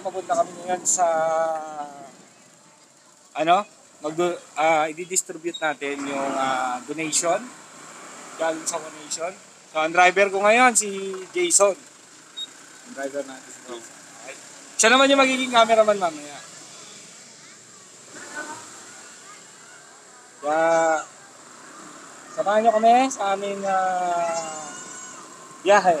papunta kami ngayon sa ano, i-distribute natin yung donation galing sa One Nation. So, ang driver ko ngayon si Jason. Ang driver natin si Jason. Okay. Siya naman yung magiging cameraman mamaya. Kaya, samahan nyo kami sa aming biyahe.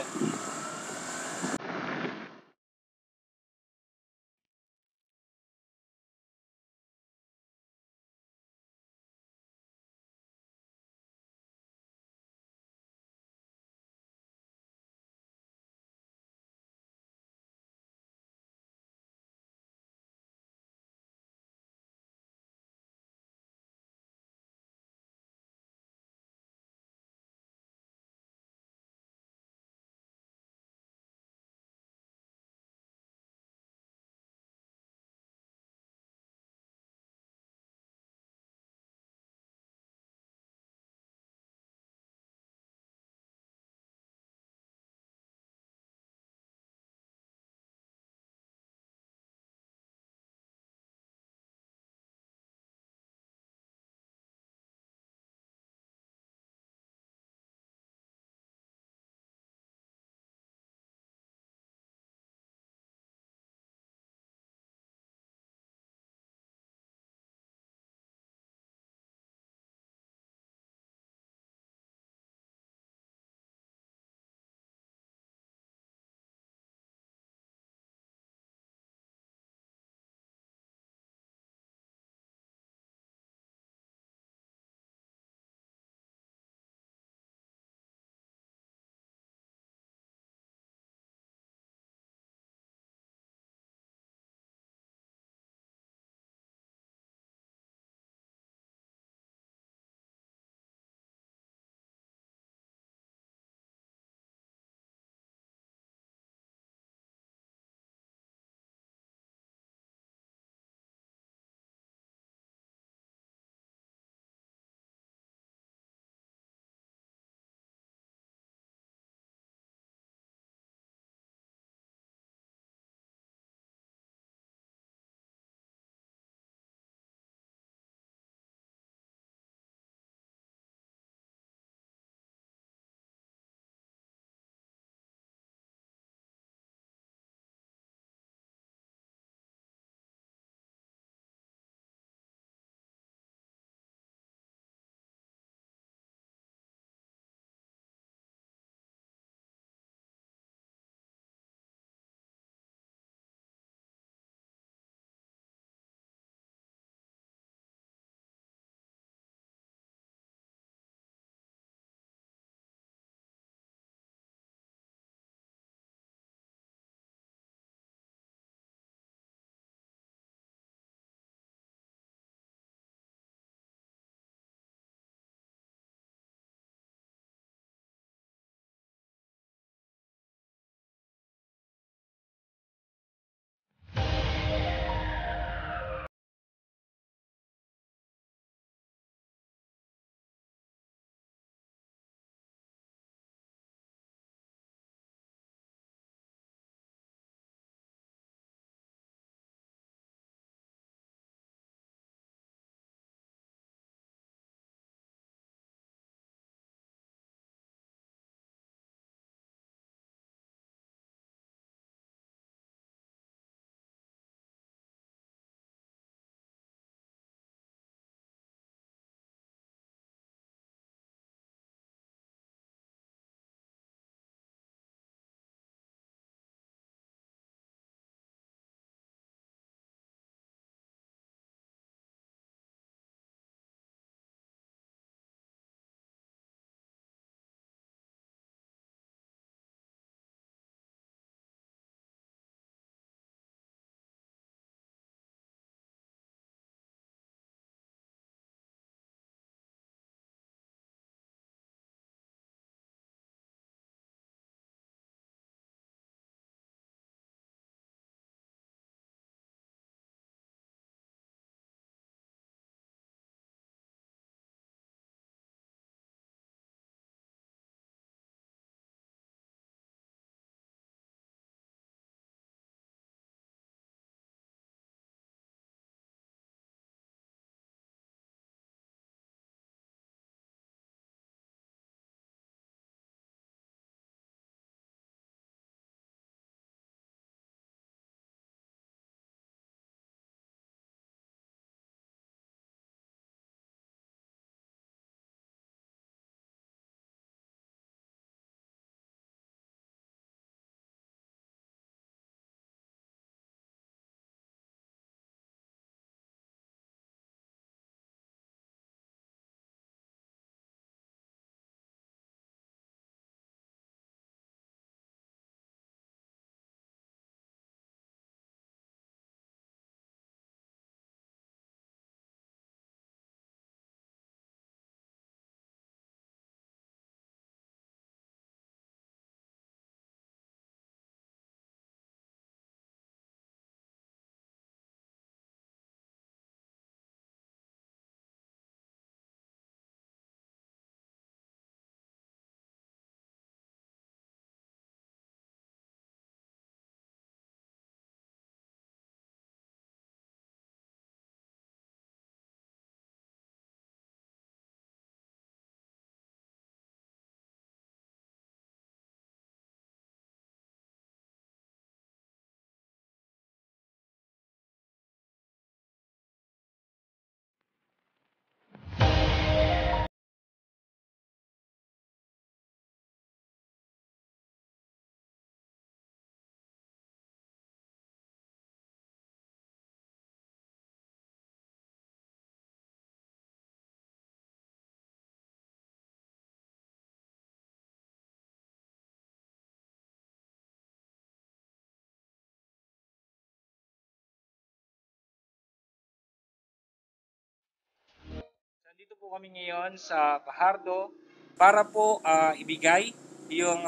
po kami ngayon sa Fajardo para po ibigay yung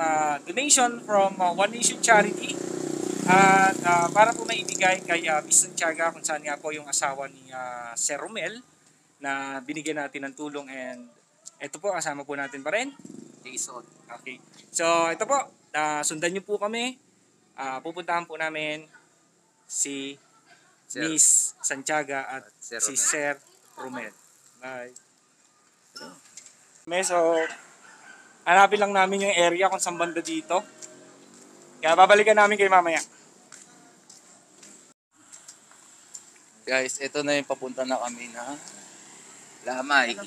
donation from One Nation Charity at para po maibigay kay Miss Santiago kung saan nga po yung asawa ni Sir Romel na binigyan natin ng tulong, and ito po kasama po natin pa rin Jason. Okay. So ito po, sundan niyo po kami. Pupuntahan po namin si Miss Santiago at si Sir Romel. Bye. So, hanapin lang namin yung area kung saan banda dito. Kaya babalikan namin kayo mamaya. Guys, ito na yung papunta na kami na Lamay.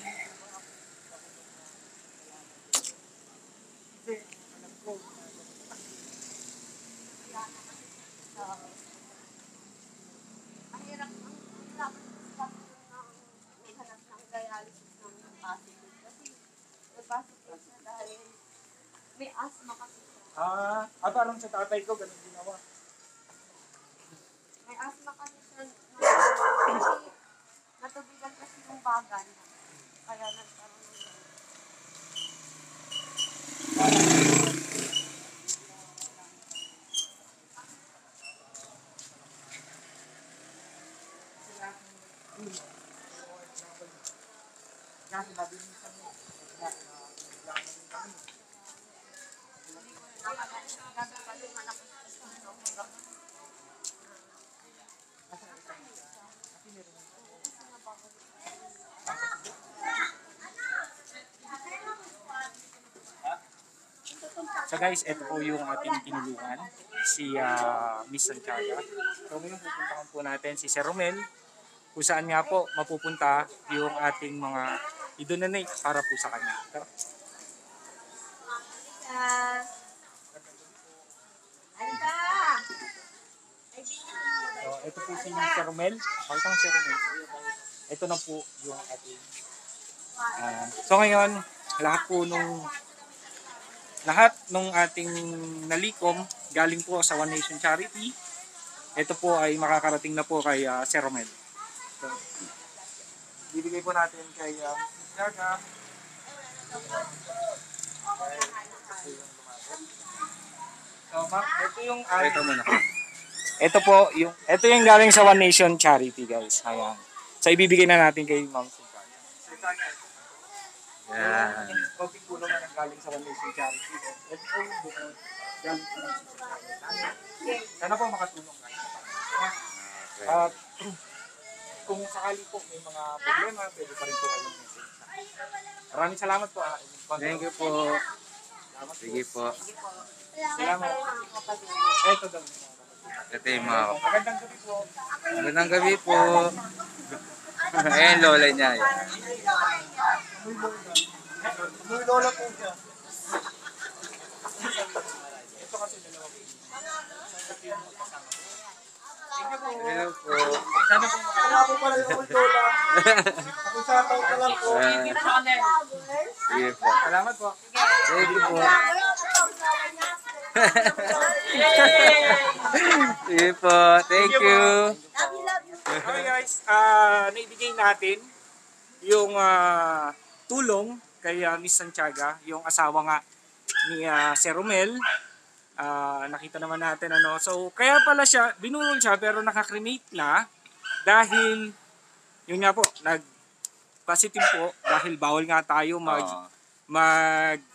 May asthma kasi. Parang sa tatay ko, ganun ginawa. May asthma kasi siya. Kasi natubigan kasi yung bagan. Kaya nagkaroon ng So guys, ito po yung ating tinulungan, si Miss Santiago. So ngayon pupuntahan po natin si Sir Romel, kung saan nga po mapupunta yung ating mga idonate para po sa kanya. Tara. So ito po si Sir Romel. Pakitang Sir Romel. Ito na po yung ating so ngayon, lahat nung ating nalikom galing po sa One Nation Charity. Ito po ay makakarating na po kay Sir Romel. So, bibigay po natin kay Jaga. So, ma'am, ito yung ito yung galing sa One Nation Charity, guys. Ayan. So, ibibigay na natin kay Ma'am Santiago. Yan. Konting tulong na galing sa One Nation Charity. Ito po yung galing sa One Nation Charity. Sana po makatulong kayo. At kung sakali po may mga problema, pwede pa rin po kayong message. Maraming salamat po. Thank you po. Sige po. Salamat. Ito daw. Ito yung mga Magandang gabi po. magandang gabi po. Ayan, lola niya. May lola po siya. Ito kasi dalawa po. Hello po. Sana po makakala po pala yung lola. Ako sa tao ka lang po. Sige po. Salamat po. Thank you po. Sige po. Thank you. Okay guys, naibigay natin yung tulong kay Miss Santiago, yung asawa nga ni Sir Romel. Nakita naman natin ano. So kaya pala siya, binurol siya pero nakakremate na dahil yun nga po, nag-positive po dahil bawal nga tayo maglamay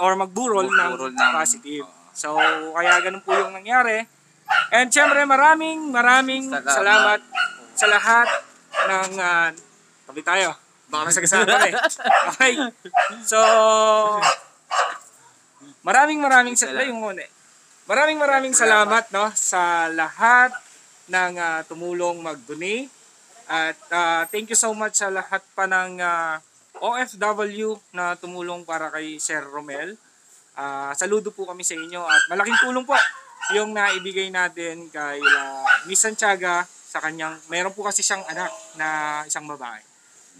or magburol ng positive. So kaya ganun po yung nangyari. And syempre maraming salamat sa lahat ng tabi tayo. Baka masagasaan pa eh. Okay. So maraming salamat no sa lahat ng tumulong mag-donate. At thank you so much sa lahat pa ng OFW na tumulong para kay Sir Romel. Saludo po kami sa inyo at malaking tulong po yung naibigay natin kay Miss Santiago sa kanyang, mayroon po kasi siyang anak na isang babae.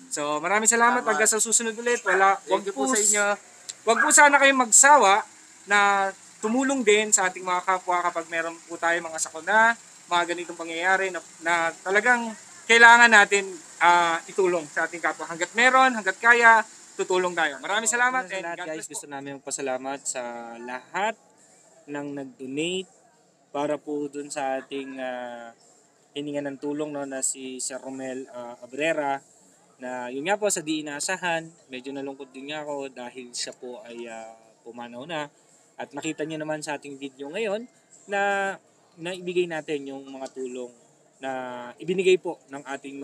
So maraming salamat. Hanggang sa susunod ulit. Wag po sa inyo. Wag po sana kayong magsawa na tumulong din sa ating mga kapwa kapag meron po tayo mga sakuna, mga ganitong pangyayari na talagang kailangan natin itulong sa ating kapwa. Hanggat meron, hanggat kaya, tutulong tayo. Maraming salamat. Sa And lahat, God guys, bless po. gusto namin magpasalamat sa lahat ng nag-donate para po dun sa ating hininga ng tulong, no, na si Sir Romel Abrera, na yun nga po sa di inaasahan, medyo nalungkot din nga ako dahil siya po ay pumanaw na. At nakita niyo naman sa ating video ngayon na naibigay natin yung mga tulong na ibinigay po ng ating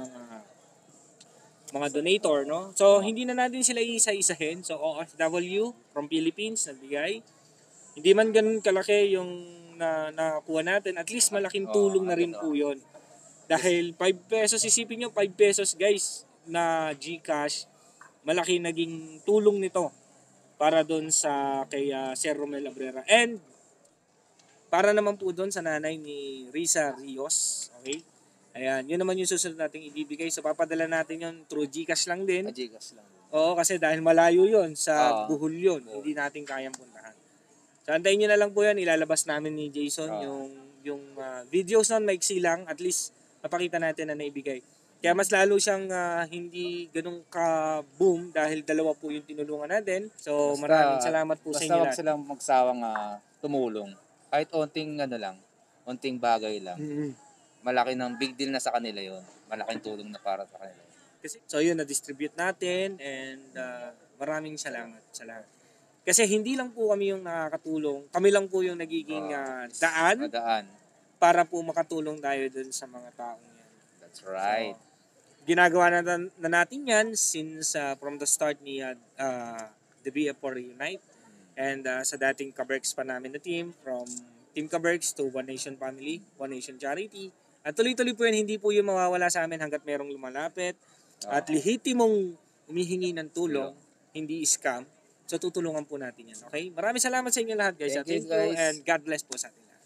mga donator, no? So hindi na natin sila isa-isahin. So OFW from Philippines nagbigay. Hindi man ganun kalaki yung nakakuha natin, at least malaking tulong na rin po 'yon. Dahil 5 pesos, isipin nyo, 5 pesos guys na GCash, malaki naging tulong nito para doon sa kay Sir Romel Abrera. And para naman po doon sa nanay ni Risa Rios. Okay? Ayan, yun naman yung susunod nating ibibigay. So papadala natin yun through GCash lang din. Ajigas lang. Oo, kasi dahil malayo yun, sa Oo. Bohol yun, hindi natin kayang puntahan. So antayin nyo na lang po yan, ilalabas namin ni Jason yung videos nun, maiksi lang, at least mapakita natin na naibigay. Kaya mas lalo siyang hindi ganun ka-boom dahil dalawa po yung tinulungan natin. So maraming salamat po sa inyo Basta wag lahat. silang magsawang tumulong. Kahit onting onting bagay lang. Malaki ng big deal na sa kanila yon. Malaking tulong na para sa kanila. So yun, na-distribute natin, and maraming salamat sa lahat. Kasi hindi lang po kami yung nakakatulong, kami lang po yung nagiging daan Madaan. para po makatulong tayo dun sa mga taong yan. That's right. So, ginagawa na natin yan since from the start ni the BF4 Reunite, and sa dating Kabergs pa namin na team, from Team Kabergs to One Nation Family, One Nation Charity. At tuloy-tuloy po yan, hindi po yung mawawala sa amin hanggat merong lumalapit at lehitimong humihingi ng tulong, hindi scam. So tutulungan po natin yan. Okay? Maraming salamat sa inyo lahat guys. Thank you, Thank you, guys. and God bless po sa atin lahat.